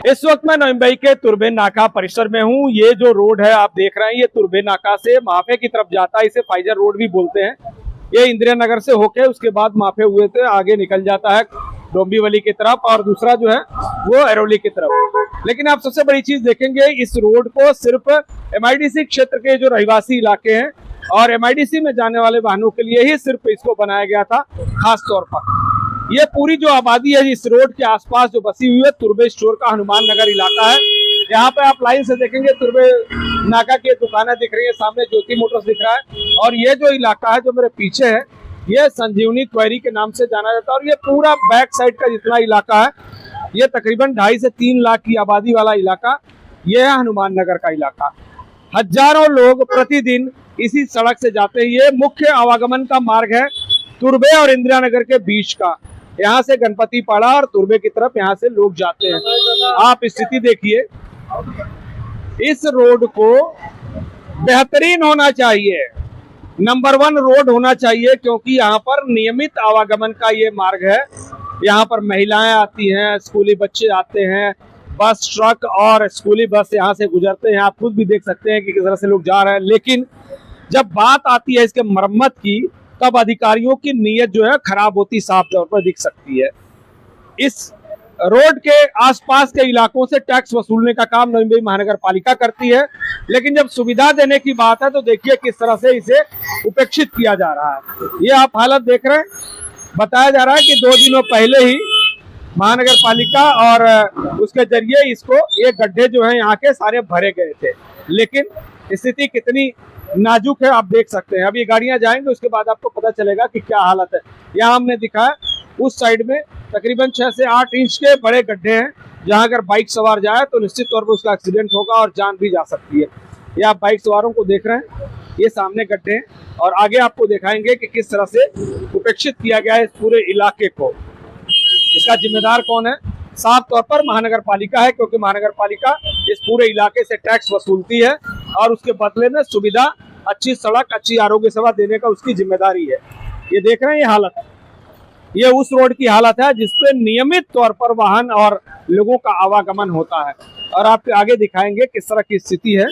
इस वक्त मैं नवी मुंबई के तुर्बे नाका परिसर में हूँ। ये जो रोड है आप देख रहे हैं, ये तुर्बे नाका से माफे की तरफ जाता है। इसे फाइजर रोड भी बोलते हैं। ये इंदिरा नगर से होके उसके बाद माफे हुए थे आगे निकल जाता है डोंबिवली की तरफ, और दूसरा जो है वो अरवली की तरफ। लेकिन आप सबसे बड़ी चीज देखेंगे, इस रोड को सिर्फ MIDC क्षेत्र के जो रहवासी इलाके हैं और MIDC में जाने वाले वाहनों के लिए ही सिर्फ इसको बनाया गया था खास तौर पर। ये पूरी जो आबादी है इस रोड के आसपास जो बसी हुई है, तुर्बे स्टोर का हनुमान नगर इलाका है। यहाँ पे आप लाइन से देखेंगे तुर्बे नाका की दुकानें दिख रही है, सामने ज्योति मोटर्स दिख रहा है। और ये जो इलाका है जो मेरे पीछे है, ये संजीवनी क्वेरी के नाम से जाना जाता है। और ये पूरा बैक साइड का जितना इलाका है, ये तकरीबन 2.5 से 3 लाख की आबादी वाला इलाका, ये है हनुमान नगर का इलाका। हजारों लोग प्रतिदिन इसी सड़क से जाते हैं। ये मुख्य आवागमन का मार्ग है तुर्बे और इंदिरा नगर के बीच का। यहाँ से गणपति पाड़ा और तुर्बे की तरफ यहाँ से लोग जाते हैं। आप स्थिति देखिए, इस रोड को बेहतरीन होना चाहिए, नंबर 1 रोड होना चाहिए, क्योंकि यहाँ पर नियमित आवागमन का ये मार्ग है। यहाँ पर महिलाएं आती हैं, स्कूली बच्चे आते हैं, बस ट्रक और स्कूली बस यहाँ से गुजरते हैं। आप खुद भी देख सकते हैं कि किस तरह से लोग जा रहे हैं। लेकिन जब बात आती है इसके मरम्मत की, तब अधिकारियों की नीयत जो है खराब होती साफ तौर पर दिख सकती है। इस रोड के आसपास के इलाकों से टैक्स वसूलने का काम नवी मुंबई महानगर पालिका करती है, लेकिन जब सुविधा देने की बात है तो देखिए किस तरह से इसे उपेक्षित किया जा रहा है। ये आप हालत देख रहे हैं। बताया जा रहा है कि 2 दिनों पहले ही महानगर पालिका और उसके जरिए इसको ये गड्ढे जो है यहाँ के सारे भरे गए थे, लेकिन स्थिति कितनी नाजुक है आप देख सकते हैं। अब ये गाड़ियां जाएंगे, उसके बाद आपको पता चलेगा कि क्या हालत है। यहाँ हमने दिखाया उस साइड में तकरीबन 6 से 8 इंच के बड़े गड्ढे हैं, जहां अगर बाइक सवार जाए तो निश्चित तौर पर उसका एक्सीडेंट होगा और जान भी जा सकती है। ये आप बाइक सवारों को देख रहे हैं, ये सामने गड्ढे हैं और आगे आपको दिखाएंगे कि किस तरह से उपेक्षित किया गया है इस पूरे इलाके को। इसका जिम्मेदार कौन है? साफ तौर पर महानगर पालिका है, क्योंकि महानगर पालिका इस पूरे इलाके से टैक्स वसूलती है और उसके बदले में सुविधा, अच्छी सड़क, अच्छी आरोग्य सेवा देने का उसकी जिम्मेदारी है। ये देख रहे हैं, ये हालत, ये उस रोड की हालत है जिसपे नियमित तौर पर वाहन और लोगों का आवागमन होता है। और आपके आगे दिखाएंगे किस तरह की स्थिति है।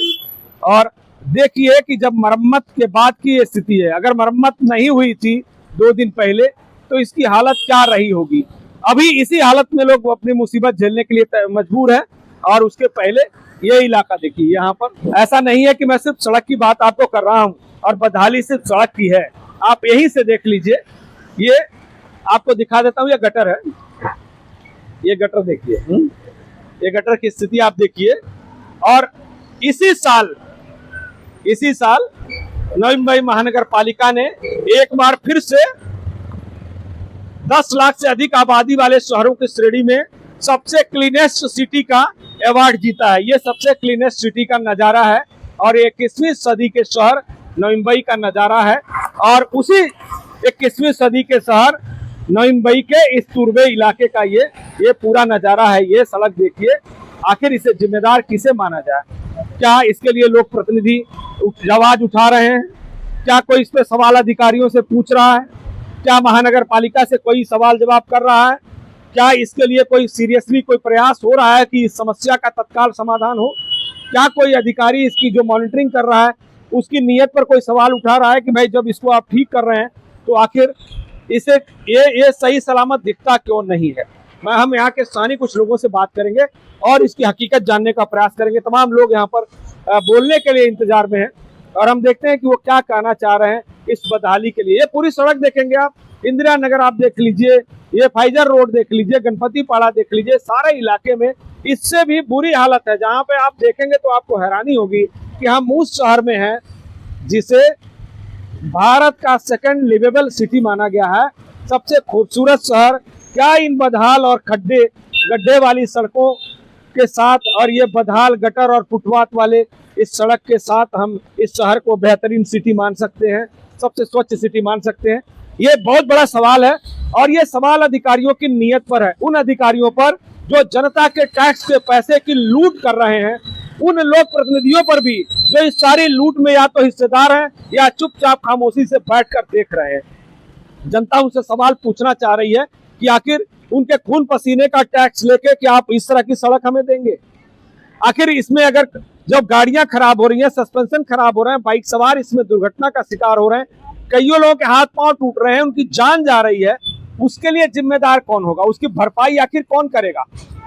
और देखिए कि जब मरम्मत के बाद की ये स्थिति है, अगर मरम्मत नहीं हुई थी 2 दिन पहले तो इसकी हालत क्या रही होगी। अभी इसी हालत में लोग अपनी मुसीबत झेलने के लिए मजबूर है। और उसके पहले ये इलाका देखिए, यहाँ पर ऐसा नहीं है कि मैं सिर्फ सड़क की बात आपको कर रहा हूँ और बदहाली सिर्फ सड़क की है। आप यहीं से देख लीजिए, ये आपको दिखा देता हूँ, ये गटर है, ये गटर देखिए, ये गटर की स्थिति आप देखिए। और इसी साल नवी मुंबई महानगर पालिका ने एक बार फिर से 10 लाख से अधिक आबादी वाले शहरों की श्रेणी में सबसे क्लीनेस्ट सिटी का अवार्ड जीता है। ये सबसे क्लीनेस्ट सिटी का नजारा है और 21वीं सदी के शहर नवी मुंबई का नजारा है। और उसी 21वीं सदी के शहर नवी मुंबई के इस तुर्बे इलाके का ये पूरा नजारा है। ये सड़क देखिए, आखिर इसे जिम्मेदार किसे माना जाए? क्या इसके लिए लोग प्रतिनिधि आवाज उठा रहे हैं? क्या कोई इस पे सवाल अधिकारियों से पूछ रहा है? क्या महानगर पालिका से कोई सवाल जवाब कर रहा है? क्या इसके लिए कोई सीरियसली कोई प्रयास हो रहा है कि इस समस्या का तत्काल समाधान हो? क्या कोई अधिकारी इसकी जो मॉनिटरिंग कर रहा है उसकी नीयत पर कोई सवाल उठा रहा है कि भाई जब इसको आप ठीक कर रहे हैं तो आखिर इसे ये सही सलामत दिखता क्यों नहीं है? हम यहाँ के स्थानीय कुछ लोगों से बात करेंगे और इसकी हकीकत जानने का प्रयास करेंगे। तमाम लोग यहाँ पर बोलने के लिए इंतजार में हैं और हम देखते हैं कि वो क्या कहना चाह रहे हैं इस बदहाली के लिए। ये पूरी सड़क देखेंगे आप, इंदिरा नगर आप देख लीजिए, ये फाइजर रोड देख लीजिए, गणपति पाड़ा देख लीजिए, सारे इलाके में इससे भी बुरी हालत है। जहाँ पे आप देखेंगे तो आपको हैरानी होगी कि हम उस शहर में हैं जिसे भारत का 2nd लिवेबल सिटी माना गया है, सबसे खूबसूरत शहर। क्या इन बदहाल और गड्ढे वाली सड़कों के साथ और ये बदहाल गटर और फुटपाथ वाले इस सड़क के साथ हम इस शहर को बेहतरीन सिटी मान सकते हैं, सबसे स्वच्छ सिटी मान सकते हैं? ये बहुत बड़ा सवाल है और ये सवाल अधिकारियों की नीयत पर है। उन अधिकारियों पर जो जनता के टैक्स के पैसे की लूट कर रहे हैं, उन लोक प्रतिनिधियों पर भी जो इस सारी लूट में या तो हिस्सेदार हैं या चुपचाप खामोशी से बैठकर देख रहे हैं। जनता उनसे सवाल पूछना चाह रही है कि आखिर उनके खून पसीने का टैक्स लेके क्या आप इस तरह की सड़क हमें देंगे? आखिर इसमें अगर जब गाड़ियां खराब हो रही हैं, सस्पेंशन खराब हो रहे हैं, बाइक सवार इसमें दुर्घटना का शिकार हो रहे हैं, कईयों लोगों के हाथ पांव टूट रहे हैं, उनकी जान जा रही है, उसके लिए जिम्मेदार कौन होगा? उसकी भरपाई आखिर कौन करेगा?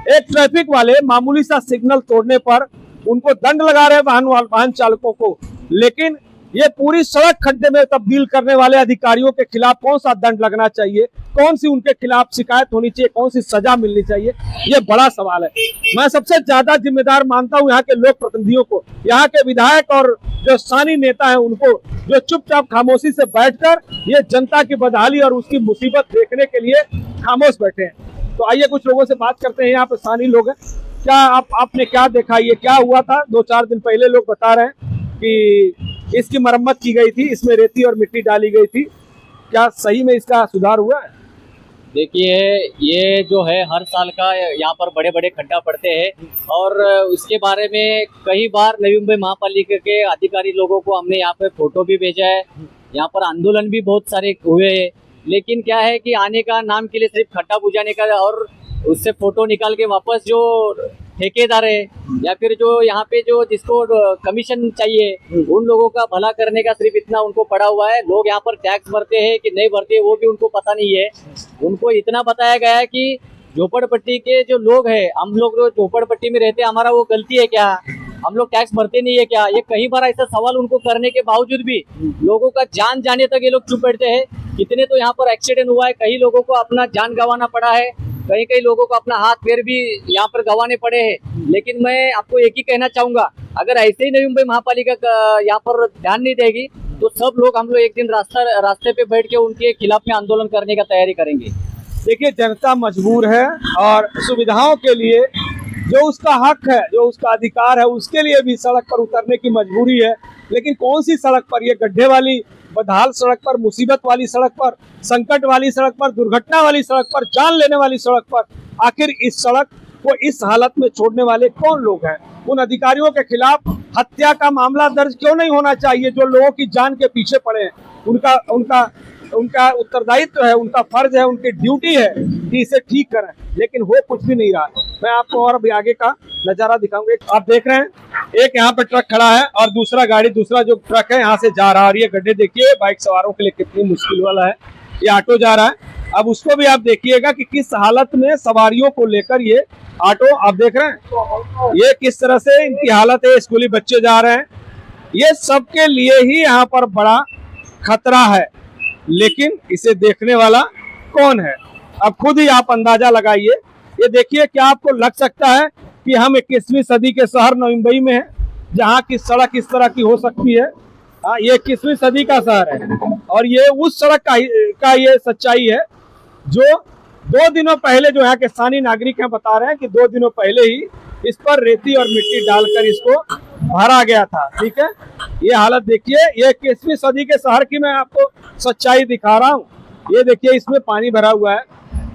एक ट्रैफिक वाले मामूली सा सिग्नल तोड़ने पर उनको दंड लगा रहे वाहन चालकों को, लेकिन ये पूरी सड़क खड्डे में तब्दील करने वाले अधिकारियों के खिलाफ कौन सा दंड लगना चाहिए, कौन सी उनके खिलाफ शिकायत होनी चाहिए, कौन सी सजा मिलनी चाहिए, ये बड़ा सवाल है। मैं सबसे ज्यादा जिम्मेदार मानता हूं यहाँ के लोक प्रतिनिधियों को, यहाँ के विधायक और जो स्थानीय नेता हैं उनको, जो चुपचाप खामोशी से बैठकर ये जनता की बदहाली और उसकी मुसीबत देखने के लिए खामोश बैठे हैं। तो आइए कुछ लोगों से बात करते हैं, यहाँ पे स्थानीय लोग हैं। क्या आपने क्या देखा, ये क्या हुआ था? 2-4 दिन पहले लोग बता रहे हैं कि इसकी मरम्मत की गई थी, इसमें रेती और मिट्टी डाली गई थी, क्या सही में इसका सुधार हुआ है? देखिए, ये जो है हर साल का यहाँ पर बड़े बड़े खड्डा पड़ते हैं और उसके बारे में कई बार नवी मुंबई महापालिका के अधिकारी लोगों को हमने यहाँ पे फोटो भी भेजा है। यहाँ पर आंदोलन भी बहुत सारे हुए हैं, लेकिन क्या है कि आने का नाम के लिए सिर्फ खड्डा बुझाने का और उससे फोटो निकाल के वापस जो ठेकेदार है या फिर जो यहाँ पे जो जिसको कमीशन चाहिए उन लोगों का भला करने का सिर्फ इतना उनको पड़ा हुआ है। लोग यहाँ पर टैक्स भरते हैं कि नहीं भरते वो भी उनको पता नहीं है। उनको इतना बताया गया है कि झोपड़पट्टी के जो लोग हैं, हम लोग जो झोपड़पट्टी में रहते हैं, हमारा वो गलती है क्या, हम लोग टैक्स भरते नहीं है क्या? ये कई बार ऐसा सवाल उनको करने के बावजूद भी लोगों का जान जाने तक ये लोग चुप बैठते हैं। कितने तो यहाँ पर एक्सीडेंट हुआ है, कई लोगों को अपना जान गंवाना पड़ा है, कई लोगों को अपना हाथ पैर भी यहाँ पर गंवाने पड़े हैं। लेकिन मैं आपको एक ही कहना चाहूंगा, अगर ऐसे ही नवी मुंबई महापालिका यहाँ पर ध्यान नहीं देगी तो सब लोग, हम लोग एक दिन रास्ते पे बैठ के उनके खिलाफ में आंदोलन करने का तैयारी करेंगे। देखिए, जनता मजबूर है और सुविधाओं के लिए जो उसका हक है, जो उसका अधिकार है, उसके लिए भी सड़क पर उतरने की मजबूरी है। लेकिन कौन सी सड़क पर? ये गड्ढे वाली बदहाल सड़क पर, मुसीबत वाली सड़क पर, संकट वाली सड़क पर, दुर्घटना वाली सड़क पर, जान लेने वाली सड़क पर आखिर इस सड़क को इस हालत में छोड़ने वाले कौन लोग हैं? उन अधिकारियों के खिलाफ हत्या का मामला दर्ज क्यों नहीं होना चाहिए जो लोगों की जान के पीछे पड़े हैं? उनका उत्तरदायित्व है, उनका फर्ज है, उनकी ड्यूटी है कि इसे ठीक करें, लेकिन हो कुछ भी नहीं रहा। मैं आपको और अभी आगे का नजारा दिखाऊंगा। आप देख रहे हैं, एक यहाँ पे ट्रक खड़ा है और दूसरा जो ट्रक है यहाँ से जा रहा है, और ये गड्ढे देखिए बाइक सवारों के लिए कितनी मुश्किल वाला है। ये ऑटो जा रहा है, अब उसको भी आप देखिएगा कि किस हालत में सवारियों को लेकर ये ऑटो, आप देख रहे हैं ये किस तरह से इनकी हालत है। स्कूली बच्चे जा रहे हैं, ये सबके लिए ही यहाँ पर बड़ा खतरा है, लेकिन इसे देखने वाला कौन है? अब खुद ही आप अंदाजा लगाइए। ये देखिए, क्या आपको लग सकता है कि हम 21वीं सदी के शहर नवी मुंबई में हैं, जहाँ की सड़क इस तरह की हो सकती है? ये 21वीं सदी का शहर है और ये उस सड़क का ये सच्चाई है जो 2 दिनों पहले जो यहाँ के स्थानीय नागरिक हैं बता रहे हैं कि 2 दिनों पहले ही इस पर रेती और मिट्टी डालकर इसको भरा गया था। ठीक है, ये हालत देखिए, ये 21वीं सदी के शहर की मैं आपको सच्चाई दिखा रहा हूँ। ये देखिए, इसमें पानी भरा हुआ है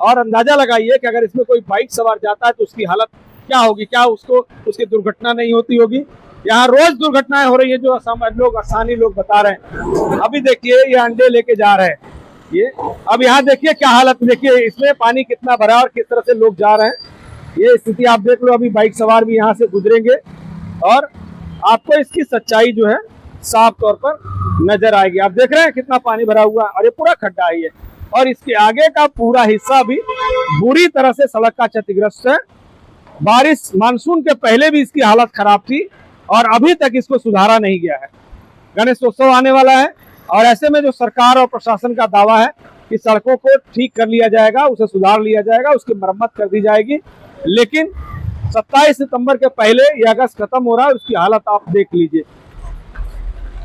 और अंदाजा लगाइए कि अगर इसमें कोई बाइक सवार जाता है तो उसकी हालत क्या होगी? क्या उसकी दुर्घटना नहीं होती होगी? यहाँ रोज दुर्घटनाएं हो रही है जो स्थानीय लोग बता रहे हैं। अभी देखिए, ये अंडे लेके जा रहे हैं ये, अब यहाँ देखिए क्या हालत, देखिए इसमें पानी कितना भरा और किस तरह से लोग जा रहे हैं। ये स्थिति आप देख लो। अभी बाइक सवार भी यहाँ से गुजरेंगे और आपको इसकी सच्चाई जो है साफ तौर पर नजर आएगी। आप देख रहे हैं कितना पानी भरा हुआ और ये पूरा खड्डा है ये, और इसके आगे का पूरा हिस्सा भी बुरी तरह से सड़क का क्षतिग्रस्त है। बारिश मानसून के पहले भी इसकी हालत खराब थी और अभी तक इसको सुधारा नहीं गया है। गणेशोत्सव आने वाला है और ऐसे में जो सरकार और प्रशासन का दावा है कि सड़कों को ठीक कर लिया जाएगा, उसे सुधार लिया जाएगा, उसकी मरम्मत कर दी जाएगी, लेकिन 27 सितंबर के पहले ये अगस्त खत्म हो रहा है, उसकी हालत आप देख लीजिए।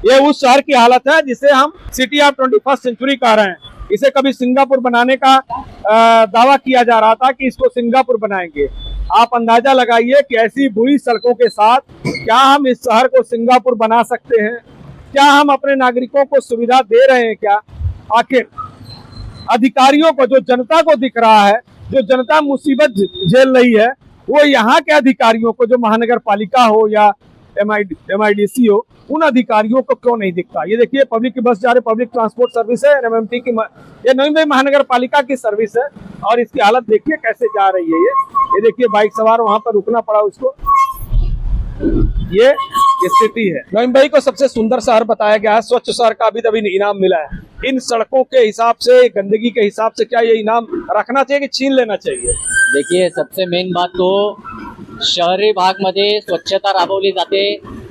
ये उस शहर की हालत है जिसे हम सिटी ऑफ 21st सेंचुरी कह रहे हैं। इसे कभी सिंगापुर बनाने का दावा किया जा रहा था कि इसको सिंगापुर बनाएंगे। आप अंदाजा लगाइए कि ऐसी बुरी सड़कों के साथ क्या हम इस शहर को सिंगापुर बना सकते हैं? क्या हम अपने नागरिकों को सुविधा दे रहे हैं? क्या आखिर अधिकारियों को, जो जनता को दिख रहा है, जो जनता मुसीबत झेल रही है, वो यहाँ के अधिकारियों को, जो महानगर पालिका हो या MIDC हो, उन अधिकारियों को क्यों नहीं दिखता। ये देखिए पब्लिक की बस जा रही, पब्लिक ट्रांसपोर्ट सर्विस है, NMMT की ये नवी मुंबई महानगर पालिका की सर्विस है और इसकी हालत देखिए कैसे जा रही है। ये देखिए बाइक सवार वहां पर रुकना पड़ा उसको, ये स्थिति है। नवी मुंबई को सबसे सुंदर शहर बताया गया है, स्वच्छ शहर का भी तभी इनाम मिला है। इन सड़कों के हिसाब से, गंदगी के हिसाब से क्या ये इनाम रखना चाहिए कि छीन लेना चाहिए? देखिए सबसे मेन बात तो शहरी भागमध्ये स्वच्छता राबवली जाते,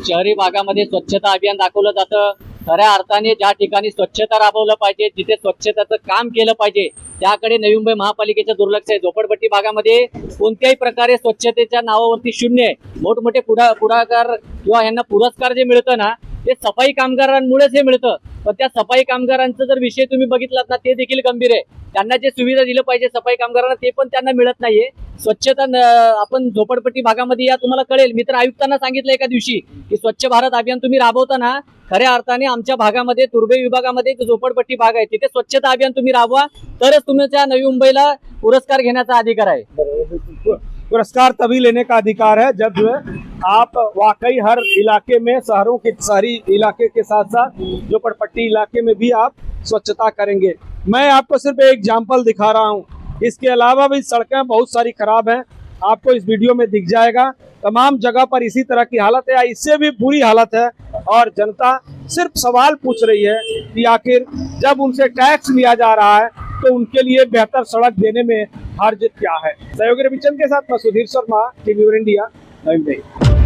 शहरी भागामध्ये स्वच्छता अभियान दाखवलं जातं। खऱ्या अर्थाने ज्या ठिकाणी स्वच्छता राबवलं पाहिजे, जिथे स्वच्छताचं काम केलं पाहिजे त्याकडे नवी मुंबई महापालिकेचं दुर्लक्ष आहे। झोपडपट्टी भागामध्ये कोणत्याही प्रकारे स्वच्छतेच्या नावावरती शून्य आहे। मोठमोठे पुढाकार किंवा यांना पुरस्कार जे मिळतं ना ते सफाई कामगारांमुळेच हे मिळतं, पण त्या सफाई कामगारांचा जर विषय तुम्ही बघितलात ना ते देखील गंभीर आहे। त्यांना जे सुविधा दिलं पाहिजे सफाई कामगारांना ते पण त्यांना मिळत नाहीये। स्वच्छता आपण झोपडपट्टी भागामध्ये या तुम्हाला कळेल, मी तर आयुक्तांना सांगितलं एका दिवशी की स्वच्छ भारत अभियान तुम्ही राबवताना खऱ्या अर्थाने आमच्या भागामध्ये तुर्भे विभागामध्ये जो झोपडपट्टी भाग आहे तिथे स्वच्छता अभियान तुम्ही राबवा, तरच तुमच्या नवी मुंबईला पुरस्कार घेण्याचा अधिकार आहे। पुरस्कार तभी लेने का अधिकार है जब जो है आप वाकई हर इलाके में, शहरों के शहरी इलाके के साथ साथ झोपड़पट्टी इलाके में भी आप स्वच्छता करेंगे। मैं आपको सिर्फ एक एग्जाम्पल दिखा रहा हूँ, इसके अलावा भी सड़कें बहुत सारी खराब हैं, आपको इस वीडियो में दिख जाएगा। तमाम जगह पर इसी तरह की हालत है, इससे भी बुरी हालत है और जनता सिर्फ सवाल पूछ रही है कि आखिर जब उनसे टैक्स लिया जा रहा है तो उनके लिए बेहतर सड़क देने में हर्ज क्या है। सहयोगी रविचंद के साथ मैं सुधीर शर्मा, टीवी इंडिया, नई मुंबई।